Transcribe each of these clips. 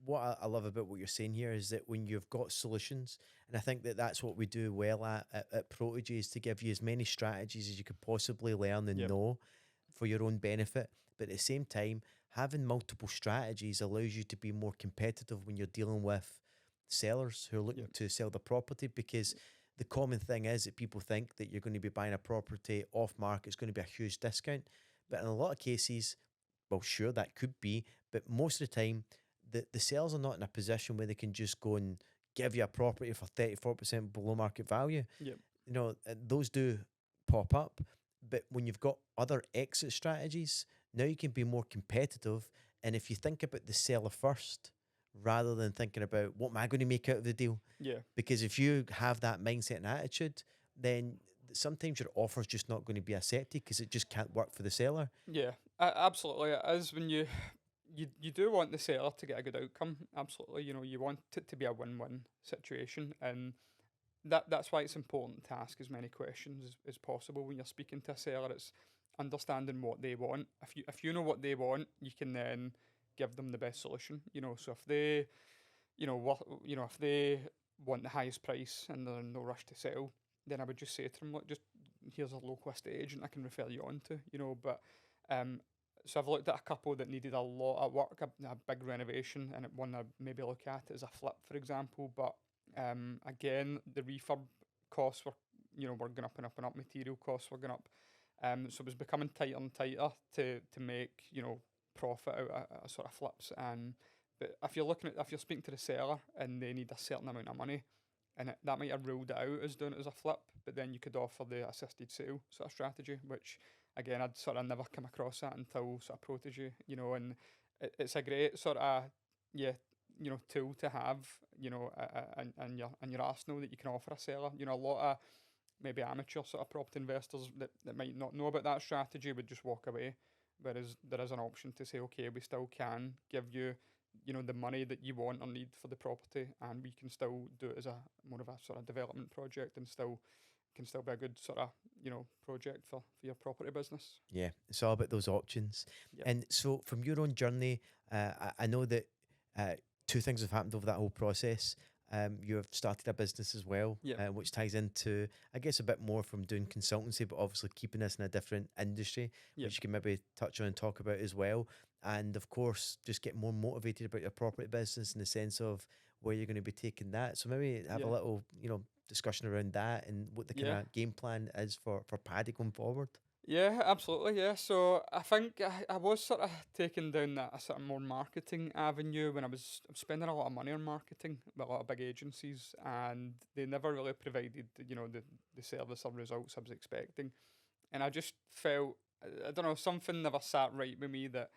what I love about what you're saying here is that when you've got solutions, and I think that that's what we do well at Protege, is to give you as many strategies as you could possibly learn and Yep. know for your own benefit. But at the same time, having multiple strategies allows you to be more competitive when you're dealing with sellers who are looking Yep. to sell the property, because the common thing is that people think that you're going to be buying a property off market, it's going to be a huge discount. But in a lot of cases, well, sure, that could be, but most of the time, the sellers are not in a position where they can just go and give you a property for 34% below market value. Yep. Those do pop up, but when you've got other exit strategies, now you can be more competitive. And if you think about the seller first, rather than thinking about what am I going to make out of the deal, Yeah. because if you have that mindset and attitude, then sometimes your offer's just not going to be accepted because it just can't work for the seller. Yeah, absolutely. It is when you do want the seller to get a good outcome. Absolutely, you want it to be a win-win situation, and that's why it's important to ask as many questions as possible when you're speaking to a seller. It's understanding what they want. If you know what they want, you can then give them the best solution. So if they, if they want the highest price and they're in no rush to sell, then I would just say to them, look, just here's a local estate agent I can refer you on to. But um, so I've looked at a couple that needed a lot of work, a big renovation, and one I maybe look at is a flip, for example. But again, the refurb costs were going up and up and up. Material costs were going up. So it was becoming tighter and tighter to make profit out of sort of flips. And but if you're speaking to the seller and they need a certain amount of money, and that might have ruled it out as doing it as a flip, but then you could offer the assisted sale sort of strategy, which again I'd sort of never come across that until sort of Protege, and it's a great sort of yeah tool to have, and your arsenal that you can offer a seller. A lot of maybe amateur sort of property investors that might not know about that strategy would just walk away. Whereas there is an option to say, okay, we still can give you, the money that you want or need for the property, and we can still do it as a more of a sort of development project, and still can still be a good sort of project for your property business. Yeah, it's all about those options. Yep. And so, from your own journey, I know that uh, two things have happened over that whole process. You have started a business as well, Yep. which ties into, I guess, a bit more from doing consultancy, but obviously keeping us in a different industry, Yep. which you can maybe touch on and talk about as well. And of course, just get more motivated about your property business in the sense of where you're going to be taking that. So maybe have a Yeah. little, discussion around that and what the kind Yeah. of game plan is for Paddy going forward. Yeah, absolutely. Yeah. So I think I was sort of taking down that a sort of more marketing avenue when I was spending a lot of money on marketing with a lot of big agencies, and they never really provided the service or results I was expecting. And I just felt, I don't know, something never sat right with me that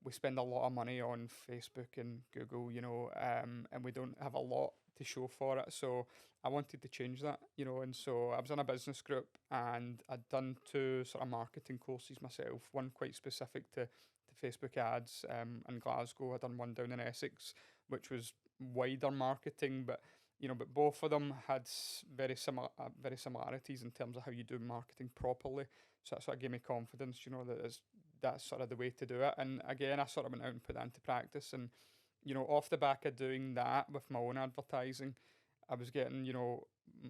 we spend a lot of money on Facebook and Google, and we don't have a lot to show for it. So I wanted to change that, and so I was in a business group and I'd done two sort of marketing courses myself, one quite specific to Facebook ads in Glasgow. I'd done one down in Essex, which was wider marketing, but both of them had very similarities in terms of how you do marketing properly. So that sort of gave me confidence, that's sort of the way to do it. And again, I sort of went out and put that into practice. And, off the back of doing that with my own advertising, I was getting,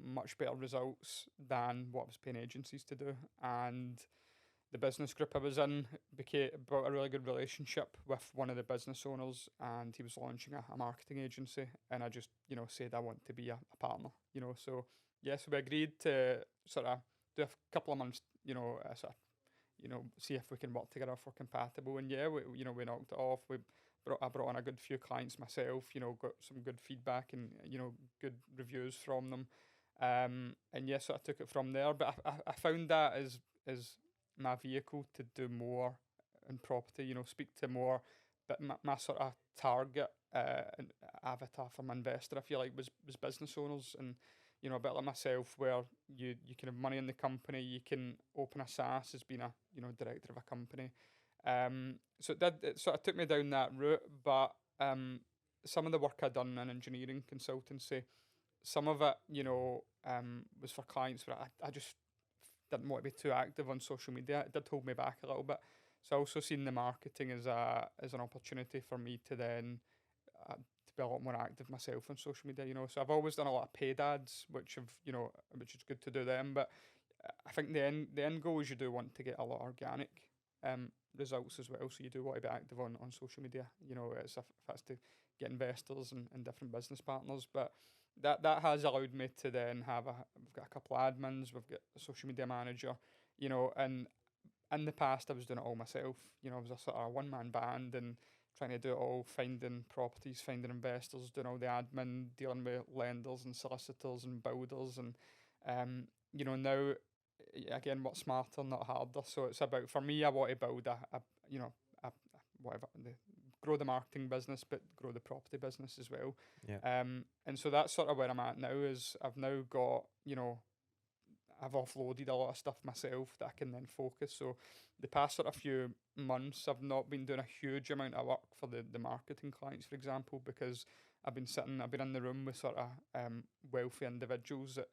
much better results than what I was paying agencies to do. And the business group I was in built a really good relationship with one of the business owners, and he was launching a marketing agency, and I just said I want to be a partner. So yes, we agreed to sort of do a couple of months, sort of see if we can work together if we're compatible. And yeah, we knocked it off. I brought on a good few clients myself. Got some good feedback and good reviews from them. And yeah, so I took it from there. But I found that as my vehicle to do more in property. Speak to more, but my sort of target and avatar for my investor, I feel like, was business owners. And a bit like myself, where you can have money in the company, you can open a SaaS as being a director of a company. So it sort of took me down that route. But some of the work I'd done in engineering consultancy, some of it was for clients where I just didn't want to be too active on social media. It did hold me back a little bit. So I also seen the marketing as an opportunity for me to then be a lot more active myself on social media. So I've always done a lot of paid ads, which is good to do them. But I think the end goal is you do want to get a lot of organic results as well. So you do want to be active on social media. If that's to get investors and different business partners. But that has allowed me to then we've got a couple of admins, we've got a social media manager, and in the past I was doing it all myself. I was a sort of one man band and trying to do it all, finding properties, finding investors, doing all the admin, dealing with lenders and solicitors and builders, and now again, what's smarter, not harder. So it's about, for me, I want to build a whatever grow the marketing business, but grow the property business as well. Yeah. And so that's sort of where I'm at now. Is I've now got I've offloaded a lot of stuff myself that I can then focus. So the past sort of few months, I've not been doing a huge amount of work for the marketing clients, for example, because I've been in the room with sort of wealthy individuals that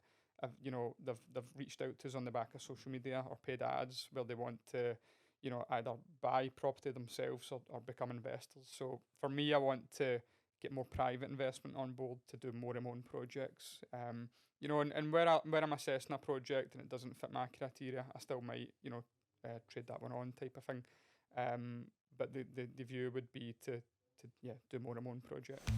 they've reached out to us on the back of social media or paid ads where they want to, either buy property themselves or become investors. So for me, I want to get more private investment on board to do more of my own projects. And where I'm assessing a project and it doesn't fit my criteria, I still might, trade that one on type of thing. But the view would be to do more of my own projects.